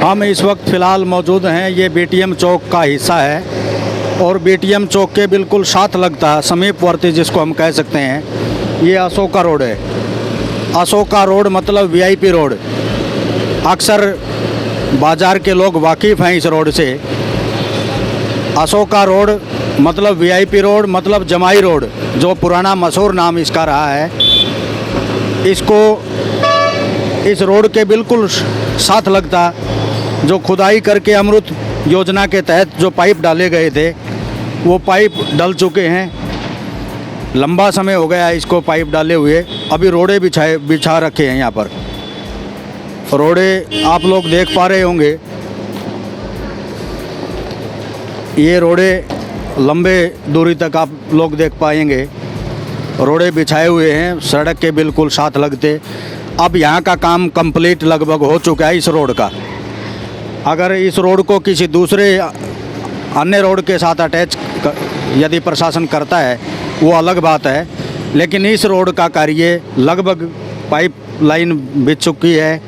हम इस वक्त फ़िलहाल मौजूद हैं, ये बीटीएम चौक का हिस्सा है और बीटीएम चौक के बिल्कुल साथ लगता है, समीपवर्ती जिसको हम कह सकते हैं, ये अशोका रोड है। अशोका रोड मतलब वीआईपी रोड। अक्सर बाज़ार के लोग वाकिफ़ हैं इस रोड से। अशोका रोड मतलब वीआईपी रोड मतलब जमाई रोड, जो पुराना मशहूर नाम इसका रहा है। इस रोड के बिल्कुल साथ लगता जो खुदाई करके अमृत योजना के तहत जो पाइप डाले गए थे, वो पाइप डल चुके हैं। लंबा समय हो गया इसको पाइप डाले हुए। अभी रोडे बिछा रखे हैं यहाँ पर। रोडे आप लोग देख पा रहे होंगे, ये रोडे लंबे दूरी तक आप लोग देख पाएंगे। रोडे बिछाए हुए हैं सड़क के बिल्कुल साथ लगते। अब यहाँ का काम कंप्लीट लगभग हो चुका है इस रोड का। अगर इस रोड को किसी दूसरे अन्य रोड के साथ अटैच यदि प्रशासन करता है वो अलग बात है, लेकिन इस रोड का कार्य लगभग पाइप लाइन बिछ चुकी है,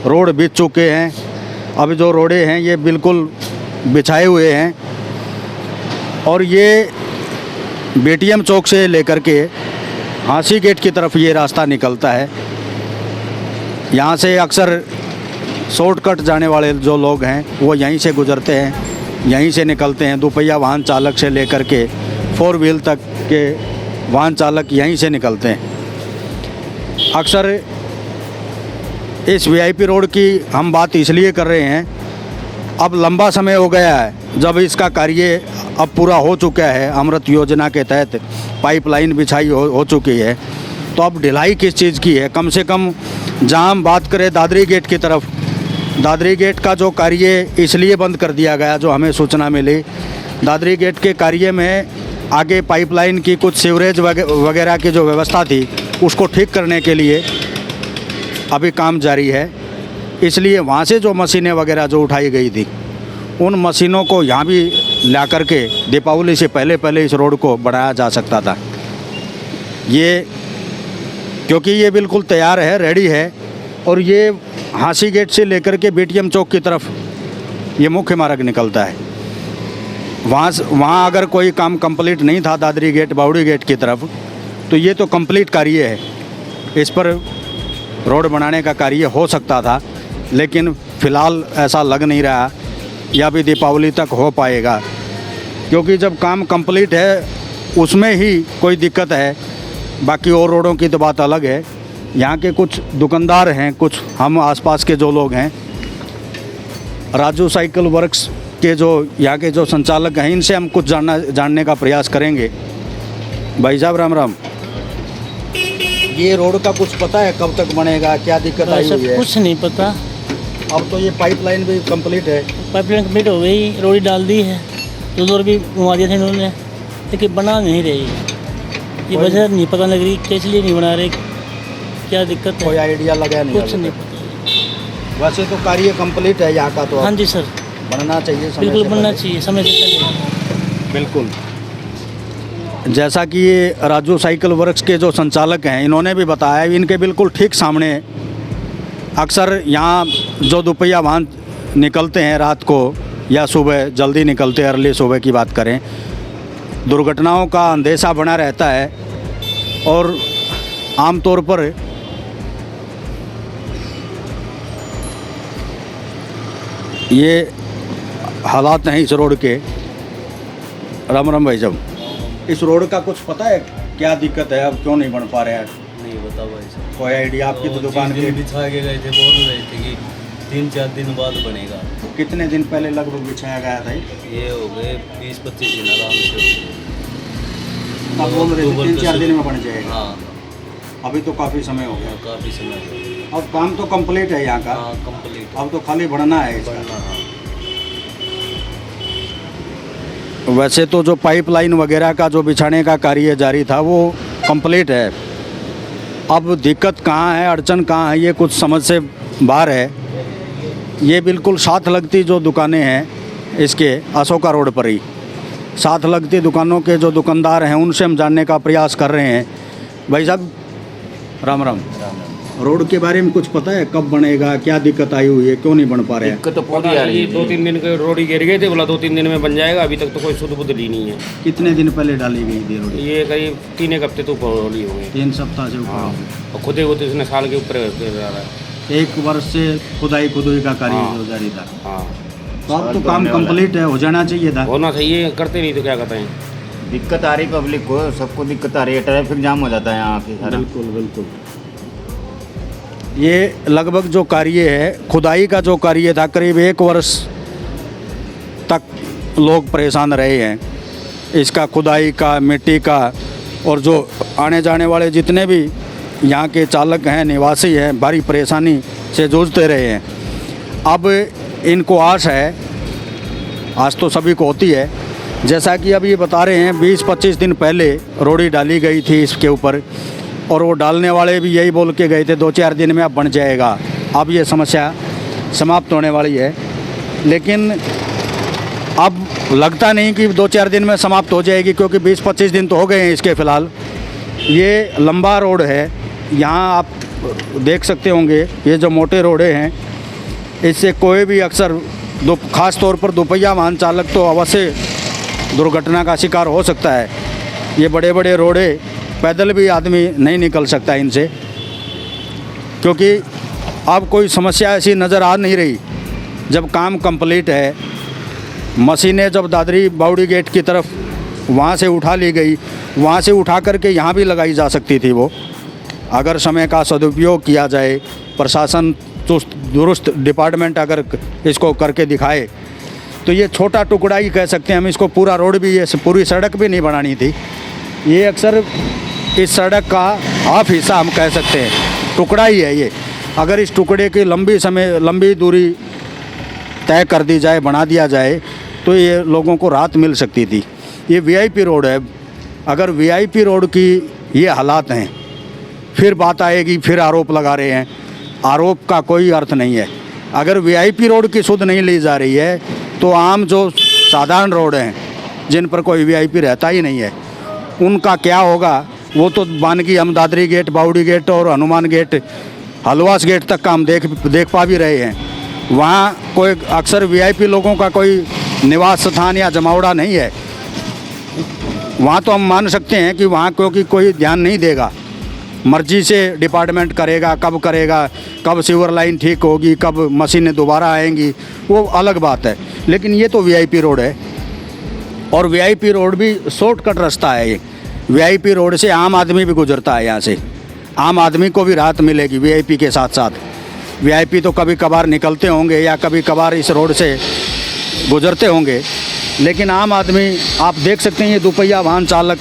रोड बिछ चुके हैं। अब जो रोडे हैं ये बिल्कुल बिछाए हुए हैं और ये बीटीएम चौक से लेकर के हांसी गेट की तरफ ये रास्ता निकलता है। यहाँ से अक्सर शॉर्टकट जाने वाले जो लोग हैं वो यहीं से गुजरते हैं, यहीं से निकलते हैं। दोपहिया वाहन चालक से लेकर के 4 व्हील तक के वाहन चालक यहीं से निकलते हैं। अक्सर इस वीआईपी रोड की हम बात इसलिए कर रहे हैं, अब लंबा समय हो गया है जब इसका कार्य अब पूरा हो चुका है। अमृत योजना के तहत पाइपलाइन बिछाई हो चुकी है, तो अब ढिलाई किस चीज़ की है? कम से कम जहाँ हम बात करें दादरी गेट की तरफ, दादरी गेट का जो कार्य इसलिए बंद कर दिया गया, जो हमें सूचना मिली, दादरी गेट के कार्य में आगे पाइपलाइन की कुछ सीवरेज वगैरह की जो व्यवस्था थी उसको ठीक करने के लिए अभी काम जारी है। इसलिए वहाँ से जो मशीनें वगैरह जो उठाई गई थी, उन मशीनों को यहाँ भी ला करके दीपावली से पहले इस रोड को बढ़ाया जा सकता था। ये क्योंकि ये बिल्कुल तैयार है, रेडी है, और ये हांसी गेट से लेकर के बीटीएम चौक की तरफ ये मुख्य मार्ग निकलता है। वहाँ अगर कोई काम कंप्लीट नहीं था दादरी गेट बावड़ी गेट की तरफ, तो ये तो कंप्लीट कार्य है। इस पर रोड बनाने का कार्य हो सकता था, लेकिन फ़िलहाल ऐसा लग नहीं रहा या भी दीपावली तक हो पाएगा, क्योंकि जब काम कंप्लीट है उसमें ही कोई दिक्कत है। बाकी और रोडों की तो बात अलग है। यहाँ के कुछ दुकानदार हैं, कुछ हम आसपास के जो लोग हैं, राजू साइकिल वर्क्स के जो यहाँ के जो संचालक हैं, इनसे हम कुछ जानने का प्रयास करेंगे। भाई साहब राम राम। ये रोड का कुछ पता है कब तक बनेगा, क्या दिक्कत आई हुई है? कुछ नहीं पता। अब तो ये पाइपलाइन भी कंप्लीट है। पाइपलाइन कंप्लीट हो गई, रोड डाल दी है, तो भी घुमा दिया था इन्होंने, लेकिन बना नहीं रही। ये वजह नहीं पता लग रही कि इसलिए नहीं बना रहे, क्या दिक्कत है? कोई आइडिया लगा नहीं? कुछ नहीं पता। वैसे तो कार्य कंप्लीट है यहाँ का, तो हाँ जी सर, बनना चाहिए, बिल्कुल बनना चाहिए समय से पहले। बिल्कुल। जैसा कि ये राजू साइकिल वर्क्स के जो संचालक हैं, इन्होंने भी बताया, इनके बिल्कुल ठीक सामने अक्सर यहाँ जो दोपहिया वाहन निकलते हैं रात को या सुबह जल्दी निकलते हैं, अर्ली सुबह की बात करें, दुर्घटनाओं का अंदेशा बना रहता है और आमतौर पर ये हालात हैं इस रोड के। राम राम भाई साहब, इस रोड का कुछ पता है क्या दिक्कत है, अब क्यों नहीं बन पा रहे हैं? नहीं बता भाई साहब। कोई आइडिया? आपकी तो दुकान के बिछा के गए थे, बोल रहे थे कि 3-4 दिन बाद बनेगा। कितने दिन पहले लगभग बिछाया गया था? ये हो गए 20-25 दिन आराम से। अब बोल रहे थे 3-4 दिन में बन जाएगा। हाँ, अभी तो काफ़ी समय हो गया। काफ़ी समय हो गया। अब काम तो कंप्लीट है यहाँ का। हाँ कंप्लीट, अब तो खाली बढ़ना है इसका। बढ़ना। हाँ वैसे तो जो पाइपलाइन वगैरह का जो बिछाने का कार्य जारी था वो कंप्लीट है। अब दिक्कत कहाँ है, अड़चन कहाँ है, ये कुछ समझ से बाहर है। ये बिल्कुल साथ लगती जो दुकानें हैं इसके अशोका रोड पर ही साथ लगती दुकानों के जो दुकानदार हैं उनसे हम जानने का प्रयास कर रहे हैं। भाई साहब राम राम। रोड के बारे में कुछ पता है, कब बनेगा, क्या दिक्कत आई हुई है, क्यों नहीं बन पा रहा है? दिक्कत तो पूरी आ रही है। 2-3 दिन के रोड ही गिर गए थे, बोला 2-3 दिन में बन जाएगा, अभी तक तो कोई सुध बुध ली नहीं है। कितने दिन पहले डाली गई थी रोड? ये करीब 3 एक हफ्ते तो होली हो गए। 3 सप्ताह से ऊपर हाँ, हो गए। और खुदे होते इसने साल के ऊपर कर रहा है। 1 वर्ष से खुदाई का कार्य हाँ। हो जारी था। हाँ, तो अब तो काम कंप्लीट है, हो जाना चाहिए था। होना चाहिए, करते नहीं तो क्या कहते हैं। दिक्कत आ रही पब्लिक को, सबको दिक्कत आ रही है, ट्रैफिक जाम हो जाता है यहाँ पे सारा। बिल्कुल बिल्कुल। ये लगभग जो कार्य है, खुदाई का जो कार्य था, करीब 1 वर्ष तक लोग परेशान रहे हैं इसका, खुदाई का, मिट्टी का, और जो आने जाने वाले जितने भी यहाँ के चालक हैं, निवासी हैं, भारी परेशानी से जूझते रहे हैं। अब इनको आस है, आज तो सभी को होती है, जैसा कि अब ये बता रहे हैं 20-25 दिन पहले रोड़ी डाली गई थी इसके ऊपर, और वो डालने वाले भी यही बोल के गए थे 2-4 दिन में अब बन जाएगा। अब ये समस्या समाप्त होने वाली है, लेकिन अब लगता नहीं कि 2-4 दिन में समाप्त हो जाएगी, क्योंकि 20-25 दिन तो हो गए हैं इसके फ़िलहाल। ये लंबा रोड है, यहाँ आप देख सकते होंगे ये जो मोटे रोडे हैं, इससे कोई भी अक्सर ख़ास तौर पर दोपहिया वाहन चालक तो अवश्य दुर्घटना का शिकार हो सकता है। ये बड़े बड़े रोडे पैदल भी आदमी नहीं निकल सकता इनसे, क्योंकि अब कोई समस्या ऐसी नज़र आ नहीं रही। जब काम कंप्लीट है, मशीनें जब दादरी बावड़ी गेट की तरफ वहाँ से उठा ली गई, वहाँ से उठा करके यहाँ भी लगाई जा सकती थी वो, अगर समय का सदुपयोग किया जाए, प्रशासन चुस्त दुरुस्त डिपार्टमेंट अगर इसको करके दिखाए, तो ये छोटा टुकड़ा ही कह सकते हैं हम इसको। पूरा रोड भी, ये पूरी सड़क भी नहीं बनानी थी। ये अक्सर इस सड़क का हाफ हिस्सा हम कह सकते हैं, टुकड़ा ही है ये। अगर इस टुकड़े की लंबी दूरी तय कर दी जाए, बना दिया जाए, तो ये लोगों को राहत मिल सकती थी। ये वीआईपी रोड है, अगर वीआईपी रोड की ये हालात हैं, फिर बात आएगी, फिर आरोप लगा रहे हैं। आरोप का कोई अर्थ नहीं है। अगर वीआईपी रोड की सुध नहीं ली जा रही है, तो आम जो साधारण रोड हैं, जिन पर कोई वीआईपी रहता ही नहीं है, उनका क्या होगा? वो तो बानगी हम दादरी गेट, बावड़ी गेट और हनुमान गेट, हलवास गेट तक का हम देख पा भी रहे हैं। वहाँ कोई अक्सर वीआईपी लोगों का कोई निवास स्थान या जमावड़ा नहीं है। वहाँ तो हम मान सकते हैं कि वहाँ क्योंकि कोई ध्यान नहीं देगा, मर्जी से डिपार्टमेंट करेगा, कब सीवर लाइन ठीक होगी, कब मशीनें दोबारा आएंगी, वो अलग बात है। लेकिन ये तो वीआईपी रोड है, और वीआईपी रोड भी शॉर्टकट रास्ता है। ये वीआईपी रोड से आम आदमी भी गुजरता है, यहाँ से आम आदमी को भी राहत मिलेगी वीआईपी के साथ साथ। वीआईपी तो कभी कभार निकलते होंगे या कभी कभार इस रोड से गुजरते होंगे, लेकिन आम आदमी, आप देख सकते हैं ये दोपहिया वाहन चालक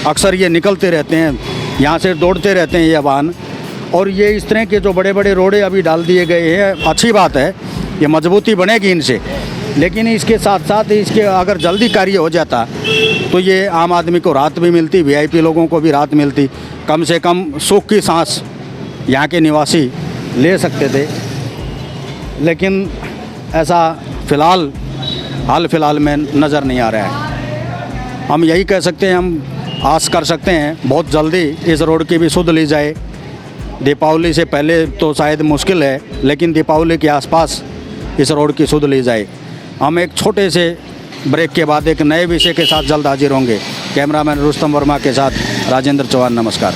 अक्सर ये निकलते रहते हैं, यहाँ से दौड़ते रहते हैं ये वाहन। और ये इस तरह के जो बड़े बड़े रोडे अभी डाल दिए गए हैं, अच्छी बात है, ये मजबूती बनेगी इनसे। लेकिन इसके साथ साथ इसके अगर जल्दी कार्य हो जाता, तो ये आम आदमी को राहत भी मिलती, वीआईपी लोगों को भी राहत मिलती, कम से कम सुख की सांस यहाँ के निवासी ले सकते थे। लेकिन ऐसा हाल फिलहाल में नज़र नहीं आ रहा है। हम यही कह सकते हैं, हम आस कर सकते हैं बहुत जल्दी इस रोड की भी सुध ली जाए। दीपावली से पहले तो शायद मुश्किल है, लेकिन दीपावली के आसपास इस रोड की सुध ली जाए। हम एक छोटे से ब्रेक के बाद एक नए विषय के साथ जल्द हाजिर होंगे। कैमरामैन रुस्तम वर्मा के साथ राजेंद्र चौहान, नमस्कार।